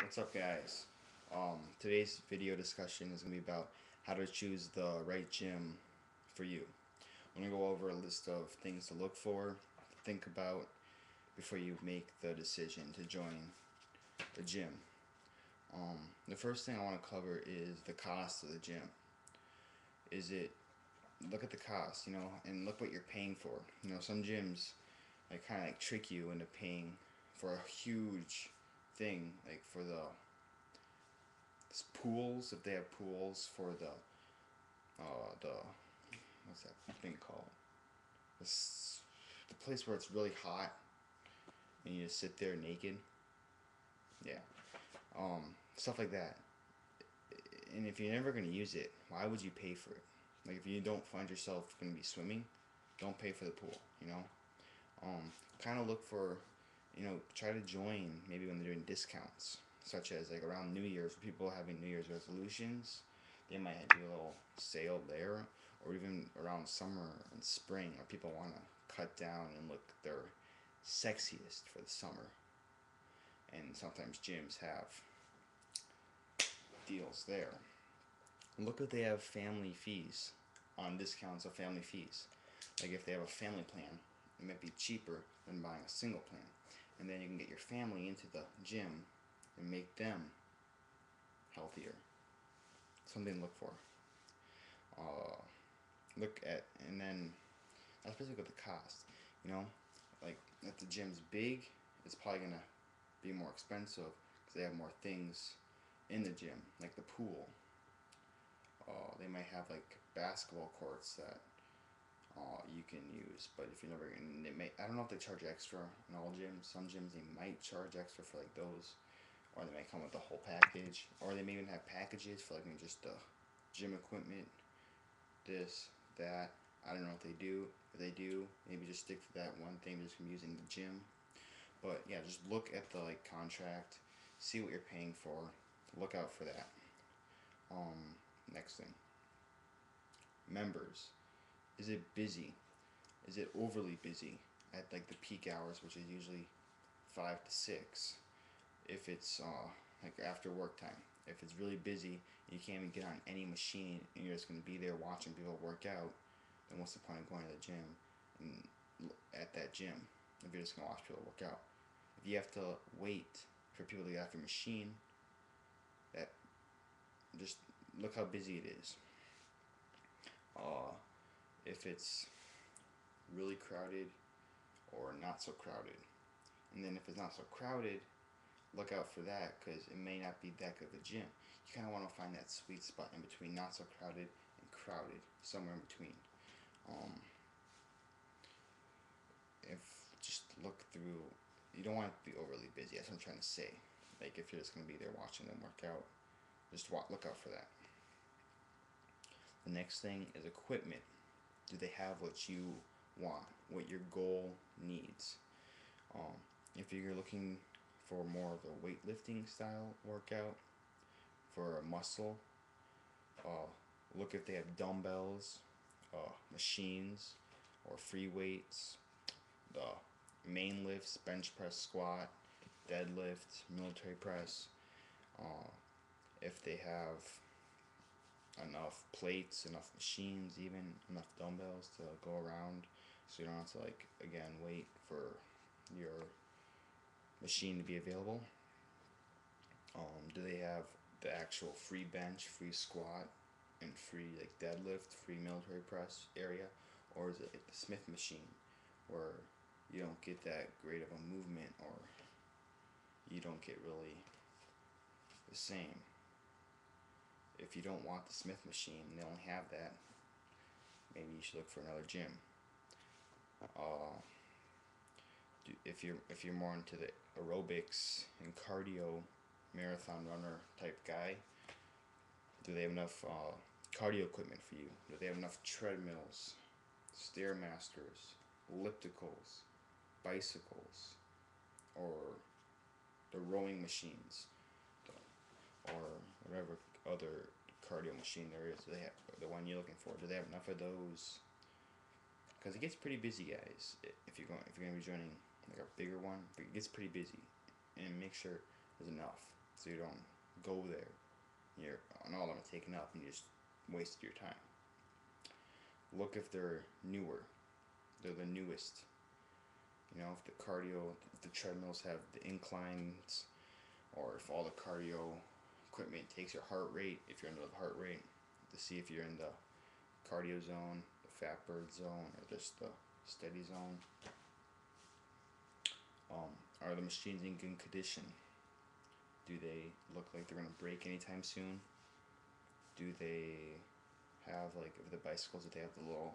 What's up, guys? Today's video discussion is going to be about how to choose the right gym for you. I'm going to go over a list of things to look for, think about before you make the decision to join the gym. The first thing I want to cover is the cost of the gym. Look at the cost, and look what you're paying for. Some gyms kind of trick you into paying for a huge thing, like for the pools, if they have pools, for the what's that thing called? The place where it's really hot and you just sit there naked. Yeah, stuff like that. And if you're never gonna use it, why would you pay for it? Like if you don't find yourself gonna be swimming, don't pay for the pool. Kind of look for, try to join maybe when they're doing discounts, such as like around New Year's, people having New Year's resolutions, they might do a little sale there, or even around summer and spring, where people want to cut down and look their sexiest for the summer. And sometimes gyms have deals there. Look if they have family fees, on discounts of family fees. Like if they have a family plan, it might be cheaper than buying a single plan. And then you can get your family into the gym and make them healthier. Something to look for. And then that's basically the cost. Like if the gym's big, it's probably gonna be more expensive because they have more things in the gym, like the pool. They might have like basketball courts that you can use, but if you're never gonna, I don't know if they charge extra in all gyms. Some gyms they might charge extra for like those, or they might come with the whole package, or they may even have packages for like just the gym equipment, this, that. I don't know if they do. If they do, maybe just stick to that one thing they're just gonna be using the gym. But yeah, just look at the contract, see what you're paying for, look out for that. Next thing, members. Is it busy? Is it overly busy at like the peak hours, which is usually 5 to 6? If it's like after work time, if it's really busy and you can't even get on any machine and you're just gonna be there watching people work out, then what's the point of going to the gym and at that gym if you're just gonna watch people work out? If you have to wait for people to get off your machine, that just look how busy it is. If it's really crowded or not so crowded. And then if it's not so crowded, look out for that because it may not be that good of a gym. You kind of want to find that sweet spot in between not so crowded and crowded, somewhere in between. If just look through, you don't want it to be overly busy. That's what I'm trying to say. Like if you're just gonna be there watching them work out, just look out for that. The next thing is equipment. Do they have what you want, what your goal needs? If you're looking for more of a weightlifting style workout for a muscle, look if they have dumbbells, machines, or free weights, the main lifts, bench press, squat, deadlift, military press. If they have enough plates, enough machines, even enough dumbbells to go around, so you don't have to again wait for your machine to be available. Do they have the actual free bench, free squat, and free deadlift, free military press area, or is it like the Smith machine where you don't get that great of a movement, or you don't get really the same? If you don't want the Smith machine and they only have that, maybe you should look for another gym. If you're more into the aerobics and cardio, marathon runner type guy, do they have enough cardio equipment for you? Do they have enough treadmills, stairmasters, ellipticals, bicycles, or the rowing machines, or whatever other cardio machine there is? Do they have the one you're looking for? Do they have enough of those? Because it gets pretty busy, guys. If you're gonna be joining a bigger one, it gets pretty busy, and make sure there's enough. so you don't go there. You're and all of them are taken up, and you just wasted your time. Look if they're newer. They're the newest. You know, if the cardio, if the treadmills have the inclines, or if all the cardio equipment takes your heart rate, if you're under the heart rate, to see if you're in the cardio zone, the fat bird zone, or just the steady zone. Are the machines in good condition? Do they look like they're gonna break anytime soon? Do they have like if the bicycles if they have the little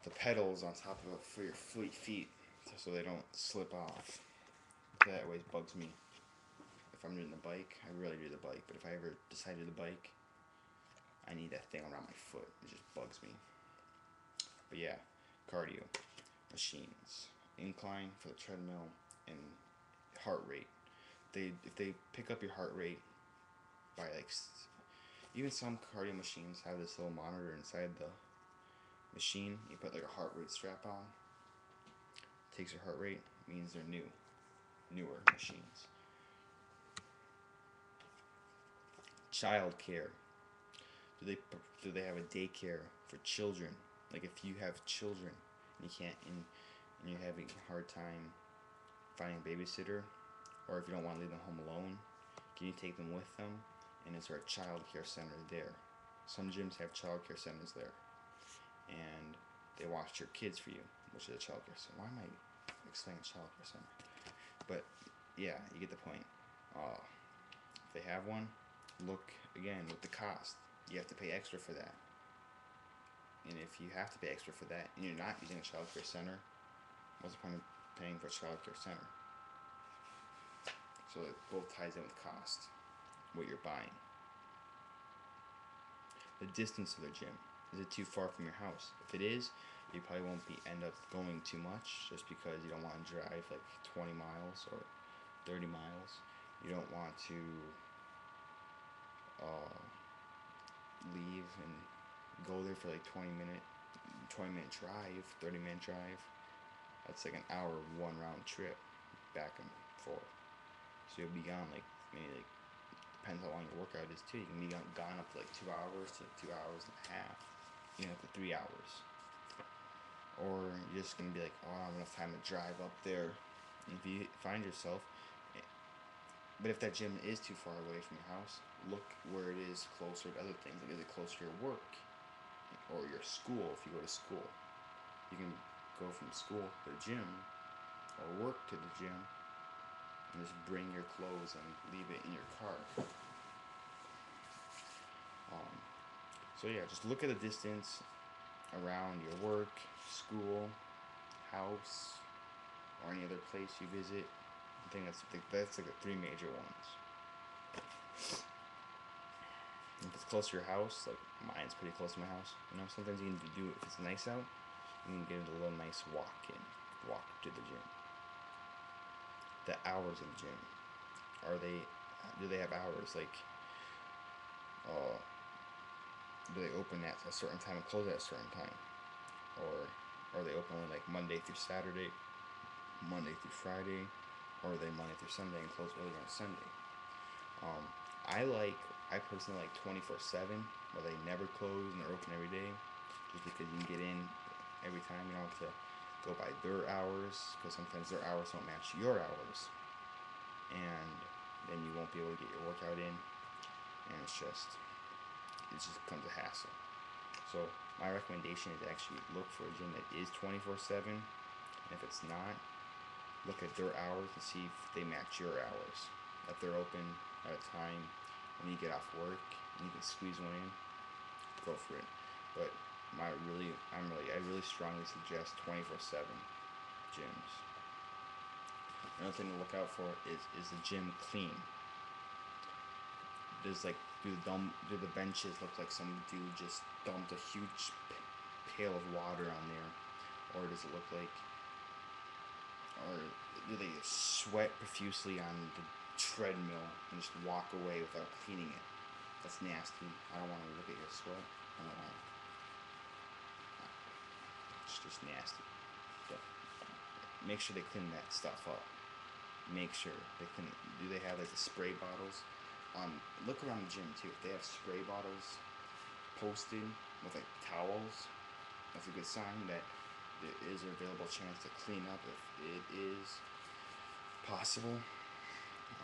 the pedals on top of it for your feet so they don't slip off. That always bugs me. If I'm doing the bike, I really do the bike, but if I ever decide to do the bike, I need that thing around my foot. It just bugs me. But yeah, cardio, machines, incline for the treadmill, and heart rate. If they pick up your heart rate by like even some cardio machines have this little monitor inside the machine. You put like a heart rate strap on. Takes your heart rate, means they're newer machines. Child care. Do they have a daycare for children? Like if you have children and you can't and you're having a hard time finding a babysitter, or if you don't want to leave them home alone, can you take them with them? And is there a child care center there? Some gyms have child care centers there, and they watch your kids for you, which is a child care center. Why am I explaining child care center? But yeah, you get the point. If they have one, look again with the cost. You have to pay extra for that. And if you have to pay extra for that and you're not using a child care center, what's the point of paying for a child care center? So it both ties in with cost, what you're buying. The distance of the gym. Is it too far from your house? If it is, you probably won't end up going too much just because you don't want to drive like 20 miles or 30 miles. You don't want to leave and go there for like 20-minute drive, 30-minute drive. That's like an hour one round trip back and forth. So you'll be gone like maybe like depends how long your workout is too. You can be gone up to like 2 hours to 2 hours and a half, to 3 hours. Or you're just gonna be like, oh, I don't have enough time to drive up there. And if you find yourself, but if that gym is too far away from your house, look where it is closer to other things. Like, is it closer to your work or your school? If you go to school, you can go from school to the gym or work to the gym and just bring your clothes and leave it in your car. So yeah, just look at the distance around your work, school, house, or any other place you visit. I think that's like the three major ones. If it's close to your house, like mine's pretty close to my house. Sometimes you can do if it's nice out, you can get a little nice walk to the gym. The hours of the gym. Do they have hours like do they open at a certain time and close at a certain time? Or are they open like Monday through Saturday, Monday through Friday, or are they Monday through Sunday and close early on Sunday? I personally like 24/7, where they never close and they're open every day, just because you can get in every time. You don't have to go by their hours, because sometimes their hours don't match your hours, and then you won't be able to get your workout in, and it just becomes a hassle. So my recommendation is actually look for a gym that is 24/7, and if it's not, look at their hours to see if they match your hours. If they're open at a time when you get off work and you can squeeze one in, go for it. But I really strongly suggest 24/7 gyms. Another thing to look out for is the gym clean. Do the benches look like some dude just dumped a huge pail of water on there, or does it look like, or do they sweat profusely on the treadmill and just walk away without cleaning it? That's nasty. I don't want to look at your sweat. I don't want to. It's just nasty. So make sure they clean that stuff up. Make sure they can. Do they have like the spray bottles? Look around the gym too. If they have spray bottles posted with like towels, that's a good sign that there is an available chance to clean up if it is possible.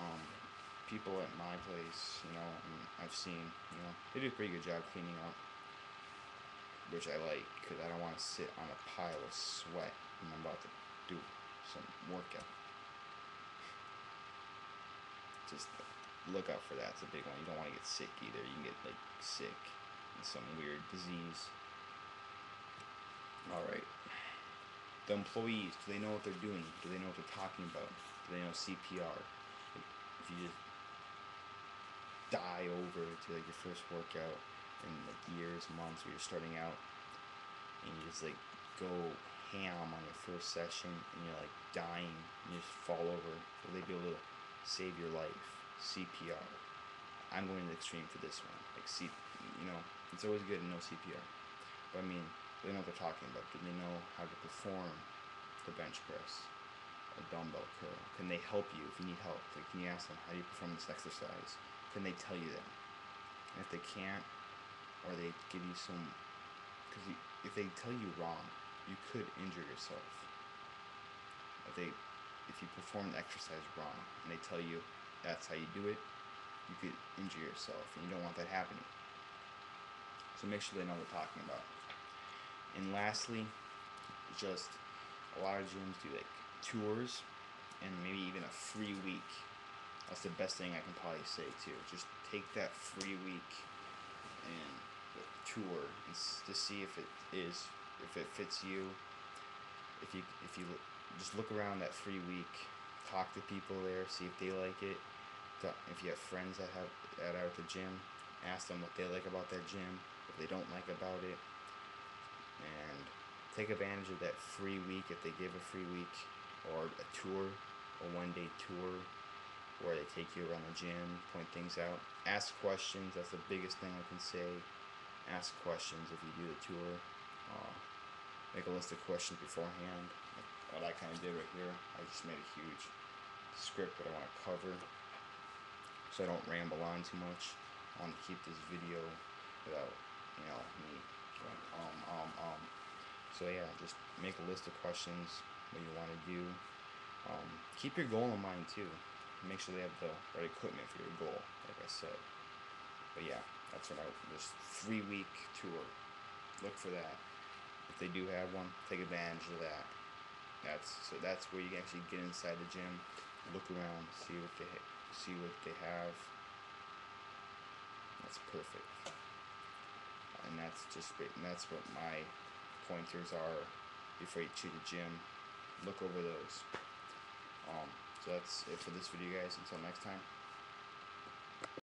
Um, People at my place, I've seen, they do a pretty good job cleaning up, which I like because I don't want to sit on a pile of sweat when I'm about to do some workout. Just look out for that. It's a big one. You don't want to get sick either. You can get like sick and some weird disease. All right. The employees, do they know what they're doing? Do they know what they're talking about? Do they know CPR? Like, if you just die over to like your first workout in like years, months, where you're starting out, and you just like go ham on your first session, and you're like dying, and you just fall over, will they be able to save your life? CPR. I'm going to the extreme for this one. Like, it's always good to know CPR, but I mean, do they know what they're talking about? Do they know how to perform the bench press, a dumbbell curl? Can they help you if you need help? Like, can you ask them, how do you perform this exercise? Can they tell you that? And if they can't, or they give you some, because if they tell you wrong, you could injure yourself. If you perform the exercise wrong and they tell you that's how you do it, you could injure yourself, and you don't want that happening. So make sure they know what they're talking about. And lastly, just a lot of gyms do like tours and maybe even a free week. That's the best thing I can probably say too. Just take that free week and tour and to see if it fits you. If you just look around that free week, talk to people there, see if they like it. If you have friends that are at the gym, ask them what they like about that gym, what they don't like about it, and take advantage of that free week if they give a free week, or a tour, a one-day tour where they take you around the gym, point things out. Ask questions. That's the biggest thing I can say. Ask questions if you do the tour. Make a list of questions beforehand. Like what I kind of did right here. I just made a huge script that I want to cover, so I don't ramble on too much. I want to keep this video without, me going. So yeah, just make a list of questions, what you want to do. Keep your goal in mind too. Make sure they have the right equipment for your goal, like I said. But yeah, that's this 3-week tour. Look for that. If they do have one, take advantage of that. That's where you can actually get inside the gym, look around, see what they have. That's perfect. And that's what my pointers are before you choose a gym. Look over those. So that's it for this video, guys. Until next time.